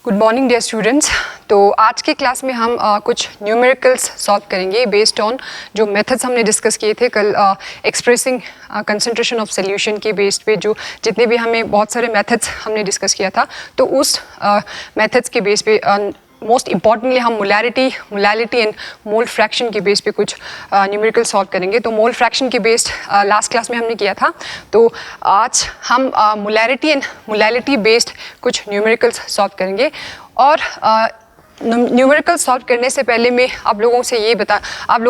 Good morning dear students. तो आज के क्लास में हम कुछ न्यूमेरिकल्स सॉल्व करेंगे बेस्ड ऑन जो मेथड्स हमने डिस्कस किए थे कल, एक्सप्रेसिंग कंसंट्रेशन ऑफ सोल्यूशन के बेस्ड पे जो जितने भी हमें बहुत सारे मेथड्स हमने डिस्कस किया था, तो उस मेथड्स के बेस पे मोस्ट इम्पॉर्टेंटली हम मोलैलिटी एंड मोल फ्रैक्शन के बेस पे कुछ न्यूमेरिकल सॉल्व करेंगे। तो मोल फ्रैक्शन के बेस्ड लास्ट क्लास में हमने किया था, तो आज हम मोलैलिटी बेस्ड कुछ न्यूमेरिकल्स सॉल्व करेंगे। और न्यूमेरिकल सॉल्व करने से पहले मैं आप लोगों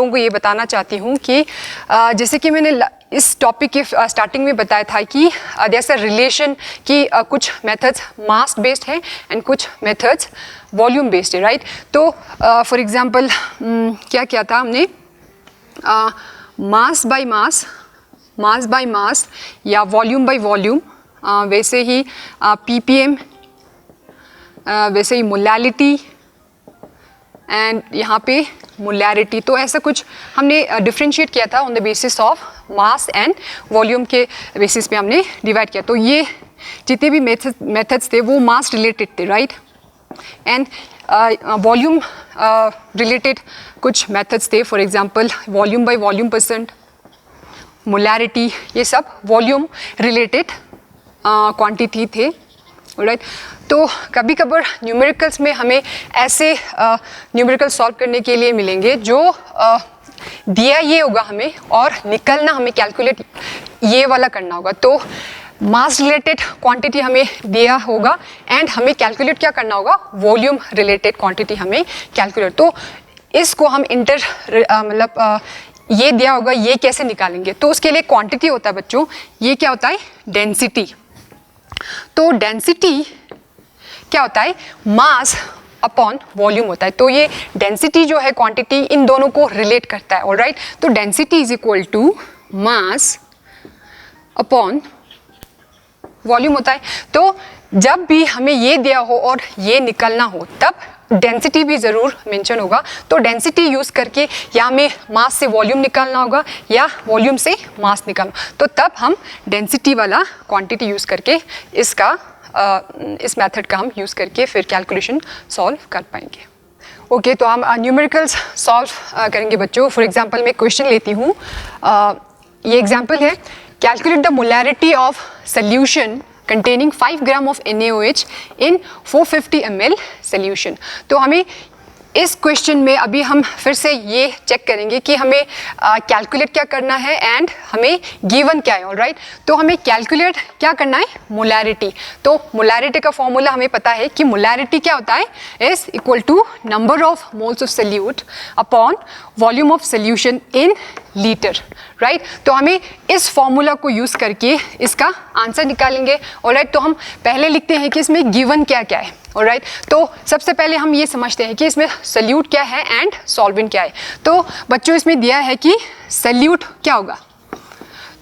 को ये बताना चाहती हूँ कि जैसे कि मैंने इस टॉपिक के स्टार्टिंग में बताया था कि जैसा रिलेशन कि कुछ मेथड्स मास बेस्ड हैं एंड कुछ मेथड्स वॉल्यूम बेस्ड है, राइट। तो फॉर एग्जांपल क्या था हमने, मास बाय मास या वॉल्यूम बाय वॉल्यूम, वैसे ही ppm, वैसे ही मोलैलिटी एंड यहाँ पे मोलैरिटी। तो ऐसा कुछ हमने डिफ्रेंशिएट किया था on the basis of mass and volume के बेसिस पे हमने डिवाइड किया। तो ये जितने भी मेथड्स थे वो मास रिलेटेड थे, राइट, एंड वॉल्यूम रिलेटेड कुछ मेथड्स थे। For example volume by volume percent, molarity, ये सब वॉल्यूम रिलेटेड क्वांटिटी थे, राइट। तो कभी कभार न्यूमेरिकल्स में हमें ऐसे न्यूमेरिकल सॉल्व करने के लिए मिलेंगे जो दिया ये होगा हमें और निकलना हमें कैलकुलेट ये वाला करना होगा। तो मास रिलेटेड क्वांटिटी हमें दिया होगा एंड हमें कैलकुलेट क्या करना होगा, वॉल्यूम रिलेटेड क्वांटिटी हमें कैलकुलेट। तो इसको हम ये दिया होगा, ये कैसे निकालेंगे, तो उसके लिए क्वांटिटी होता है बच्चों, ये क्या होता है, डेंसिटी। तो डेंसिटी क्या होता है, मास अपॉन वॉल्यूम होता है। तो ये डेंसिटी जो है क्वांटिटी, इन दोनों को रिलेट करता है, ऑलराइट। तो density is equal to mass upon volume होता है। तो जब भी हमें ये दिया हो और ये निकलना हो तब डेंसिटी भी ज़रूर मेंशन होगा। तो डेंसिटी यूज़ करके या हमें मास से वॉल्यूम निकालना होगा या वॉल्यूम से मास निकालना, तो तब हम डेंसिटी वाला क्वांटिटी यूज़ करके इस मेथड का हम यूज़ करके फिर कैलकुलेशन सॉल्व कर पाएंगे। ओके, तो हम न्यूमेरिकल्स सॉल्व करेंगे बच्चों। फॉर एग्जांपल मैं क्वेश्चन लेती हूँ, ये एग्जांपल है, calculate the molarity of solution containing 5 gram of NaOH in 450 ml solution। तो हमें इस क्वेश्चन में अभी हम फिर से ये चेक करेंगे कि हमें कैलकुलेट क्या करना है एंड हमें गिवन क्या है, ऑलराइट। तो हमें कैलकुलेट क्या करना है, मोलैरिटी। तो मोलैरिटी का फॉर्मूला हमें पता है कि मोलैरिटी क्या होता है, is equal to number of moles of solute upon volume of solution in litre, right. तो हमें इस फॉर्मूला को यूज़ करके इसका आंसर निकालेंगे, ऑलराइट। तो हम पहले लिखते हैं कि इसमें गिवन क्या क्या है, ऑलराइट। तो सबसे पहले हम ये समझते हैं कि इसमें सोल्यूट क्या है एंड सॉल्वेंट क्या है। तो बच्चों इसमें दिया है कि सोल्यूट क्या होगा,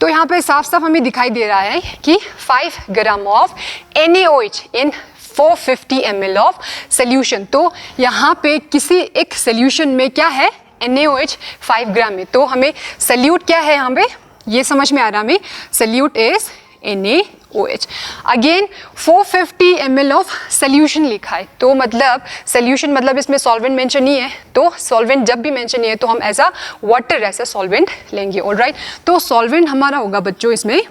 तो यहाँ पे साफ साफ हमें दिखाई दे रहा है कि 5 gram of NaOH in 450 ml of solution. तो यहाँ पे किसी एक सोल्यूशन में क्या है, NaOH 5 ग्राम में। तो हमें सोल्यूट क्या है, यहाँ पे ये समझ में आ रहा है हमें, solute is NaOH। Again 450 ml of solution लिखा है, तो मतलब सोल्यूशन मतलब इसमें सॉल्वेंट मेंशन नहीं है। तो सॉल्वेंट जब भी मेंशन नहीं है तो हम ऐसा वाटर ऐसा सॉल्वेंट लेंगे, ऑलराइट। तो सॉल्वेंट हमारा होगा बच्चों इसमें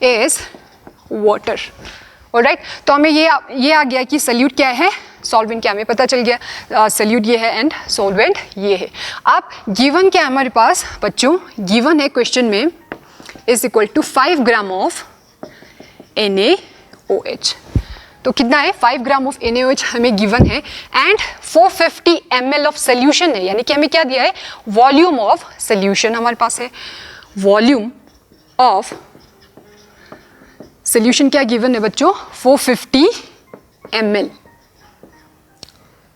इज वाटर, ऑलराइट। तो हमें ये आ गया कि सोल्यूट क्या है, सॉल्वेंट क्या, हमें पता चल गया सोल्यूट ये है एंड सॉल्वेंट ये है। अब गिवन क्या है हमारे पास बच्चों, गिवन है क्वेश्चन में is equal to 5 gram of NaOH। तो कितना है, 5 ग्राम ऑफ NaOH हमें गिवन है एंड 450 ml ऑफ सोल्यूशन है, यानी कि हमें क्या दिया है, वॉल्यूम ऑफ सोल्यूशन हमारे पास है। वॉल्यूम ऑफ सोल्यूशन क्या गिवन है बच्चों, 450 ml,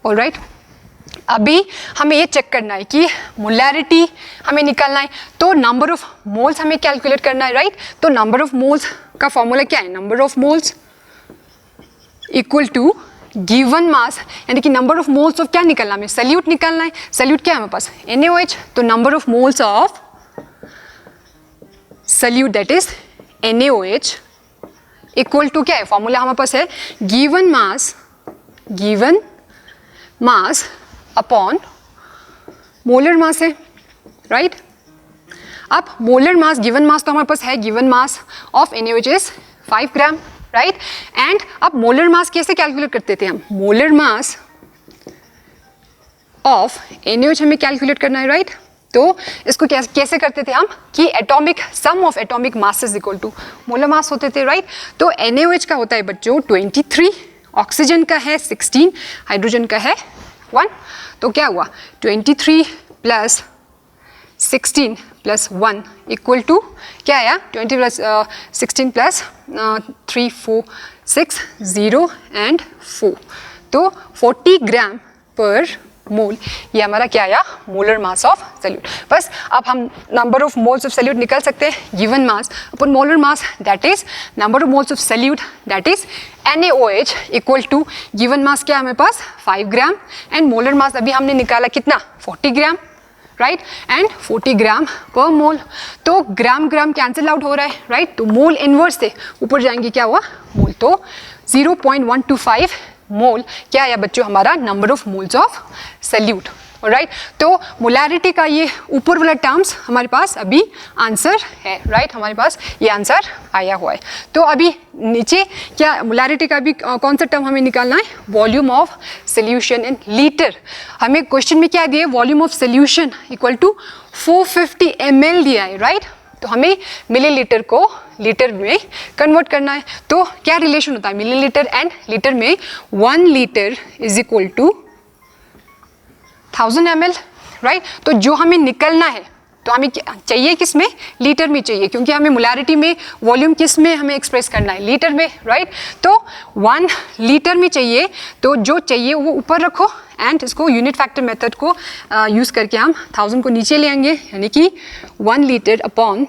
ऑलराइट। अभी हमें ये चेक करना है कि मोलैरिटी हमें निकालना है, तो नंबर ऑफ मोल्स हमें कैलकुलेट करना है, राइट। तो नंबर ऑफ मोल्स का फॉर्मूला क्या है, number of moles equal to given mass, यानी कि नंबर ऑफ मोल्स ऑफ क्या निकालना है, हमें सोल्यूट निकालना है। सोल्यूट क्या है हमारे पास, NaOH। तो number of moles of solute that is NaOH equal to क्या है, फॉर्मूला हमारे पास है given mass given mass upon molar mass है, राइट। अब मोलर मास, गिवन मास तो हमारे पास है, given mass of NaOH is 5 gram, right. And अब मोलर मास कैसे कैलकुलेट करते थे हम? मोलर मास ऑफ NaOH हमें कैलकुलेट करना है, राइट। तो इसको कैसे करते थे हम कि atomic sum of atomic masses equal to molar mass होते थे, राइट। तो NaOH का होता है बच्चों 23, ऑक्सीजन का है 16, हाइड्रोजन का है 1। तो क्या हुआ 23 प्लस 16 प्लस 1 इक्वल टू क्या आया 20 प्लस 16 प्लस 3 4 6 0 एंड 4, तो 40 ग्राम पर मोल, ये हमारा क्या आया मोलर मास ऑफ सल्यूट। बस अब हम number of moles of solute निकाल सकते हैं, given mass upon molar mass that is number of moles of solute that is NaOH equal to given mass क्या है हमारे पास 5 ग्राम एंड मोलर मास अभी हमने निकाला कितना 40 ग्राम, राइट, एंड 40 ग्राम पर मोल। तो ग्राम ग्राम कैंसिल आउट हो रहा है, राइट। तो मोल इनवर्स से ऊपर जाएंगे क्या हुआ मोल, तो 0.125 मोल क्या आया बच्चों हमारा number of moles of salute, right. तो मोलैरिटी का ये ऊपर वाला टर्म्स हमारे पास अभी आंसर है, राइट, हमारे पास ये आंसर आया हुआ है। तो अभी नीचे क्या मोलैरिटी का भी कौन सा टर्म हमें निकालना है, volume of solution in litre. हमें क्वेश्चन में क्या दिया है, volume of solution equal to 450 ml दिया है, राइट। तो हमें मिलीलीटर को लीटर में कन्वर्ट करना है। तो क्या रिलेशन होता है मिलीलीटर एंड लीटर में, 1 litre is equal to 1000 ml, right. तो जो हमें निकलना है तो हमें चाहिए किस में, लीटर में चाहिए, क्योंकि हमें मोलैरिटी में वॉल्यूम किस में हमें एक्सप्रेस करना है, लीटर में, राइट। तो 1 लीटर में चाहिए, तो जो चाहिए वो ऊपर रखो एंड इसको यूनिट फैक्टर मेथड को यूज़ करके हम 1000 को नीचे ले आएंगे, यानी कि 1 लीटर अपॉन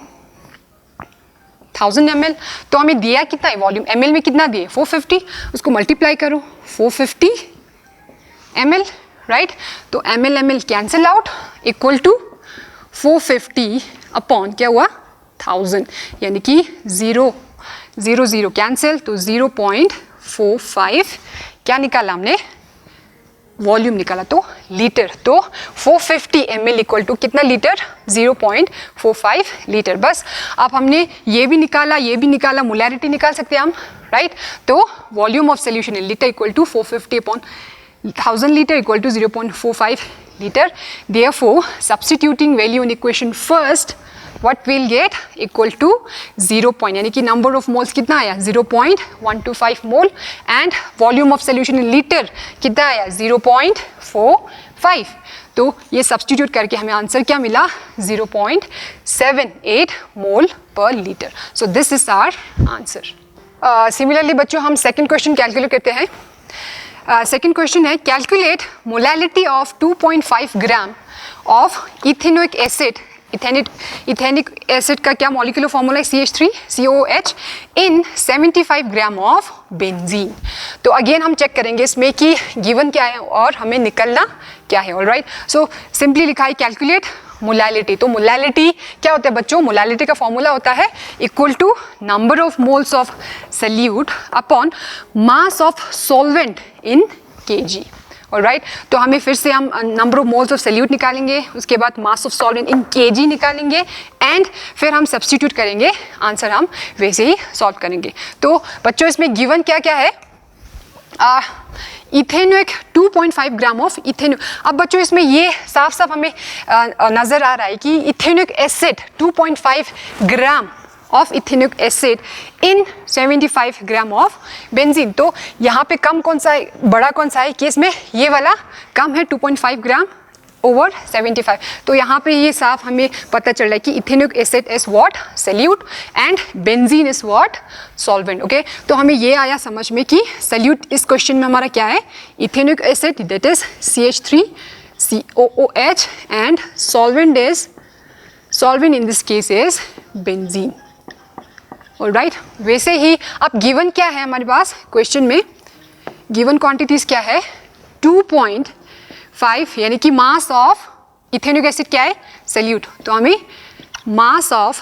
1000 ml। तो हमें दिया कितना है वॉल्यूम, ml में कितना दिए 450, उसको मल्टीप्लाई करो 450 ml, राइट। तो ml cancel out equal to 450 upon क्या हुआ 1000, यानी कि 0 0 0 कैंसिल, तो 0.45 क्या निकाला हमने वॉल्यूम निकाला, तो लीटर। तो 450 ml इक्वल टू कितना लीटर 0.45 लीटर। बस अब हमने ये भी निकाला ये भी निकाला, मोलैरिटी निकाल सकते हैं हम, राइट। तो volume of solution in litre equal to 450 upon 1000 liter equal to 0.45 liter. Therefore, substituting value in equation first, what we'll get equal to 0. यानी कि number of moles कितना आया 0.125 mole and volume of solution in liter कितना आया 0.45. तो ये substitute करके हमें आंसर क्या मिला 0.78 mole per litre. So this is our answer. Similarly बच्चों हम सेकंड क्वेश्चन कैलकुलेट करते हैं. सेकंड क्वेश्चन है calculate molality of 2.5 gram of ethanoic acid. Ethanoic acid का क्या मॉलिक्यूलर फॉर्मूला है CH3COOH in 75 gram of benzene. तो अगेन हम चेक करेंगे इसमें कि गिवन क्या है और हमें निकलना क्या है. ऑलराइट, सो सिंपली लिखा है कैलकुलेट मोलैलिटी. तो मोलैलिटी क्या होता है बच्चों, मोलैलिटी का फॉर्मूला होता है equal to number of moles of solute upon mass of solvent in kg. Alright, तो हमें फिर से हम number of moles of solute निकालेंगे, उसके बाद mass of solvent in kg निकालेंगे एंड फिर हम सब्स्टिट्यूट करेंगे, आंसर हम वैसे ही सॉल्व करेंगे. तो बच्चों इसमें गिवन क्या क्या है, इथेनोइक 2.5 ग्राम ऑफ इथेनो. अब बच्चों इसमें ये साफ साफ हमें नज़र आ रहा है कि ethanoic acid 2.5 gram of ethanoic acid in 75 gram of benzene. तो यहाँ पे कम कौन सा है, बड़ा कौन सा है कि इसमें ये वाला कम है 2.5 ग्राम ओवर 75. तो यहाँ पे ये साफ हमें पता चल रहा है कि ethanoic acid is what solute and benzene is what solvent. Okay, तो हमें ये आया समझ में कि सल्यूट इस क्वेश्चन में हमारा क्या है, ethanoic acid that is CH3COOH and solvent in this case is benzene. Alright, वैसे ही अब गिवन क्या है हमारे पास क्वेश्चन में, गिवन क्वांटिटीज क्या है 2.5 यानी कि मास ऑफ इथेनोइक एसिड क्या है सल्यूट. तो हमें mass of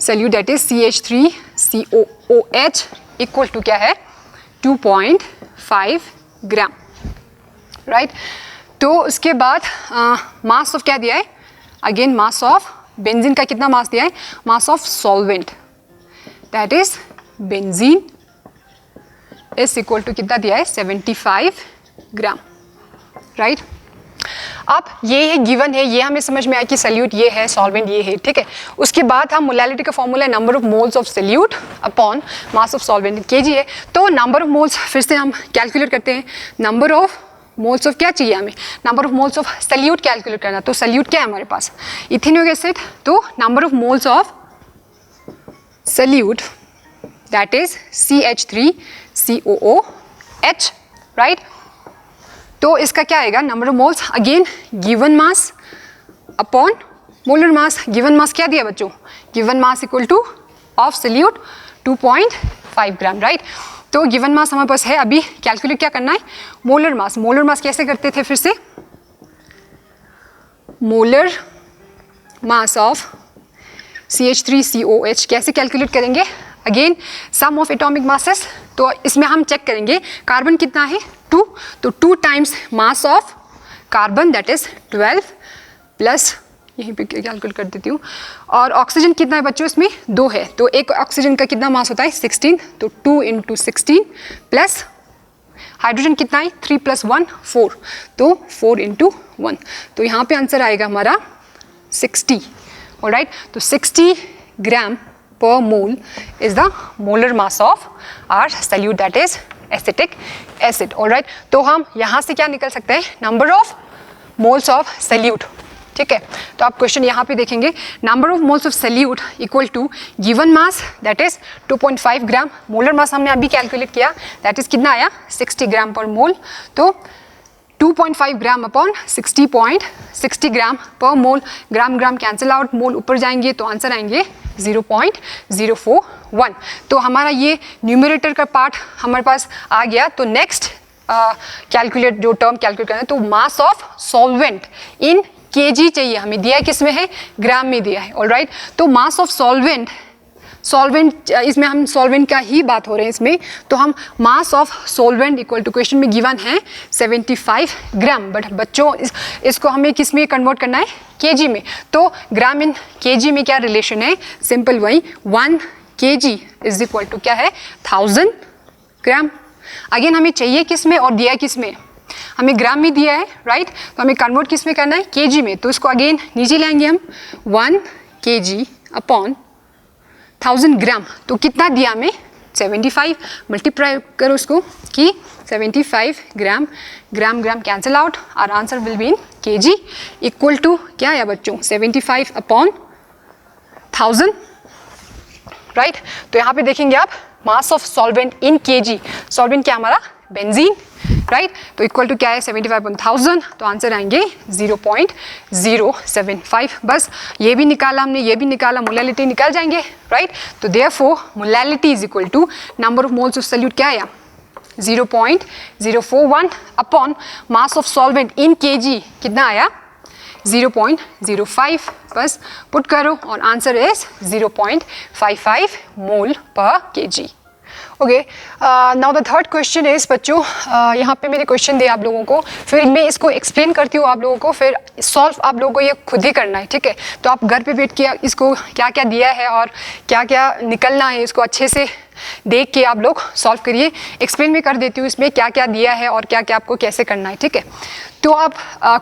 solute that is CH3COOH equal to क्या है 2.5 ग्राम, राइट। तो उसके बाद मास ऑफ क्या दिया है, अगेन मास ऑफ बेंजीन का कितना मास दिया है, mass of solvent that is benzene is equal to कितना दिया है, 75 ग्राम, राइट। अब ये है गिवन है, ये हमें समझ में आया कि सल्यूट ये है, सॉल्वेंट ये है, ठीक है। उसके बाद हम मोलैलिटी का फॉर्मूला है number of moles of solute upon mass of solvent KG है। तो नंबर ऑफ मोल्स फिर से हम कैलकुलेट करते हैं, नंबर ऑफ मोल्स ऑफ क्या चाहिए हमें, number of moles of salute calculate करना। तो सल्यूट क्या है हमारे पास, इथेनोइक एसिड, तो number of moles of solute that is CH3COOH, right. तो इसका क्या आएगा, number of moles again given mass upon molar mass. Given mass क्या दिया बच्चों, given mass equal two of solute 2.5 gram, right. तो गिवन मास हमारे पास है, अभी कैलकुलेट क्या करना है, मोलर मास। मोलर मास कैसे करते थे फिर से, मोलर मास ऑफ CH3COH कैसे कैलकुलेट करेंगे, again sum of atomic masses. तो इसमें हम चेक करेंगे कार्बन कितना है 2, तो 2 times mass of carbon that is 12 plus, यहीं पे कैलकुलेट कर देती हूँ। और ऑक्सीजन कितना है बच्चों, इसमें 2 है, तो एक ऑक्सीजन का कितना मास होता है 16, तो 2 × 16 प्लस हाइड्रोजन कितना है 3 + 1 4, तो 4 × 1, तो यहाँ पे आंसर आएगा हमारा 60, ऑलराइट। तो 60 ग्राम per mole is the molar mass of our solute that is acetic acid, alright। तो हम यहाँ से क्या निकल सकते हैं, number of moles of solute, ठीक है। तो आप क्वेश्चन यहाँ पे देखेंगे, number of moles of solute equal to given mass that is 2.5 gram, molar mass हमने अभी कैलकुलेट किया that is कितना आया 60 ग्राम पर मोल। तो 2.5 ग्राम अपॉन 60 ग्राम पर मोल, ग्राम ग्राम कैंसिल आउट, मोल ऊपर जाएंगे तो आंसर आएंगे 0.041। तो हमारा ये न्यूमरेटर का पार्ट हमारे पास आ गया। तो नेक्स्ट कैलकुलेट जो टर्म कैलकुलेट करना है, तो मास ऑफ सॉल्वेंट इन केजी चाहिए हमें, दिया है किसमें है, ग्राम में दिया है, ऑलराइट। तो मास ऑफ सॉल्वेंट, इसमें हम सॉल्वेंट का ही बात हो रहे हैं इसमें, तो हम mass of solvent equal to question में गिवन है 75 ग्राम, बट बच्चों इसको हमें किस में कन्वर्ट करना है, केजी में। तो ग्राम इन केजी में क्या रिलेशन है, सिंपल वही 1 kg इज इक्वल टू क्या है 1000 ग्राम। अगेन हमें चाहिए किस में और दिया किस में, हमें ग्राम में दिया है, राइट। तो हमें कन्वर्ट किस में करना है, केजी में। तो इसको अगेन नीचे लाएंगे हम 1 kg अपॉन 1000 ग्राम, तो कितना दिया हमें 75, मल्टीप्लाई करो उसको कि 75 gram, gram gram cancel out, और answer will be in kg equal to क्या है बच्चों 75 अपॉन 1000, राइट। तो यहाँ पे देखेंगे आप मास of solvent in KG, solvent क्या हमारा बेंजीन, राइट। तो इक्वल टू क्या है 75/1000, तो आंसर आएंगे 0.075। बस ये भी निकाला हमने, ये भी निकाला, मोलैलिटी निकल जाएंगे, राइट। तो therefore molality is equal to number of moles of solute क्या आया 0.041 upon mass of solvent in kg कितना आया 0.05। बस पुट करो और आंसर इज 0.55 मोल पर KG. Okay, now the third question is बच्चों, यहाँ पे मेरे क्वेश्चन दे आप लोगों को, फिर मैं इसको एक्सप्लेन करती हूँ आप लोगों को, फिर सॉल्व आप लोगों को ये खुद ही करना है, ठीक है। तो आप घर पे बैठ के इसको क्या क्या दिया है और क्या क्या निकलना है, इसको अच्छे से देख के आप लोग सॉल्व करिए। एक्सप्लेन भी कर देती हूँ इसमें क्या क्या दिया है और क्या क्या आपको कैसे करना है, ठीक है। तो आप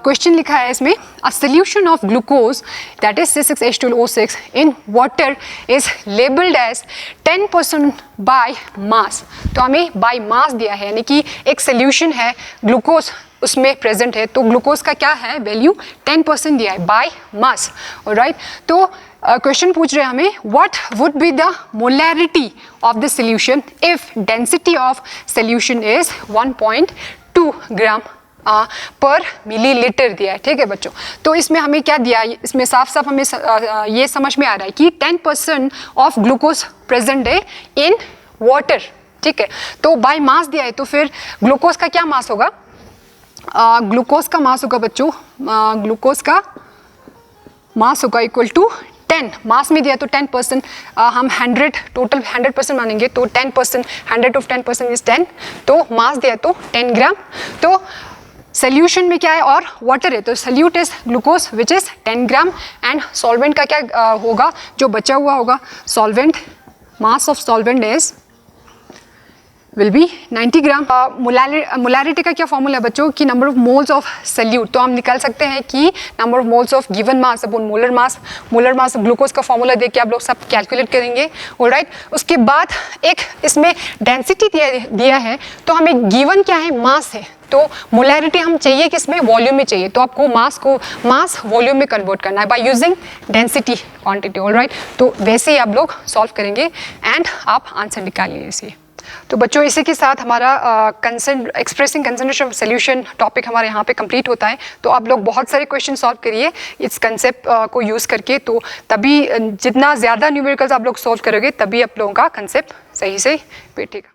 क्वेश्चन लिखा है इसमें, a solution of glucose that is C6H12O6 in water is labelled as 10% by mass. तो हमें बाय मास दिया है, यानी कि एक सोल्यूशन है ग्लूकोज उसमें प्रेजेंट है, तो ग्लूकोज का क्या है वैल्यू 10% दिया है बाय मास, ऑलराइट। तो क्वेश्चन पूछ रहे हैं हमें, what would be the molarity of the solution if density of solution is 1.2 ग्राम पर मिलीलीटर दिया है, ठीक है बच्चों। तो इसमें हमें क्या दिया है, इसमें साफ साफ हमें ये समझ में आ रहा है कि 10% ऑफ ग्लूकोज प्रेजेंट है इन वाटर, ठीक है। तो बाय मास दिया है, तो फिर ग्लूकोज का क्या मास होगा, ग्लूकोज का मास होगा बच्चों, ग्लूकोज का मास होगा इक्वल टू 10 मास में दिया तो 10%, हम 100 टोटल 100% मानेंगे तो 10%, 100 of 10% इज 10, तो मास दिया तो 10 ग्राम। तो सोल्यूशन में क्या है और वाटर है, तो solute is glucose which is 10 gram and solvent का क्या होगा, जो बचा हुआ होगा solvent, mass of solvent is will be 90 gram. Molarity का क्या फॉर्मूला है बच्चों कि number of moles of solute, तो हम निकाल सकते हैं कि number of moles of given mass upon molar mass glucose का फॉर्मूला देख के आप लोग सब कैलकुलेट करेंगे। ऑलराइट, उसके बाद एक इसमें डेंसिटी दिया है, तो हमें गिवन क्या है, मास है, तो मोलैरिटी हम चाहिए कि इसमें वॉल्यूम में चाहिए, तो आपको मास वॉल्यूम में कन्वर्ट करना है by using density quantity. Alright, तो वैसे ही आप लोग सॉल्व करेंगे एंड आप आंसर निकालिए इसे। तो बच्चों इसी के साथ हमारा expressing concentration of solution topic हमारे यहाँ पे कंप्लीट होता है। तो आप लोग बहुत सारे क्वेश्चन सॉल्व करिए इस कंसेप्ट को यूज़ करके, तो तभी जितना ज़्यादा न्यूमेरिकल्स आप लोग सॉल्व करोगे तभी आप लोगों का कंसेप्ट सही से बैठेगा।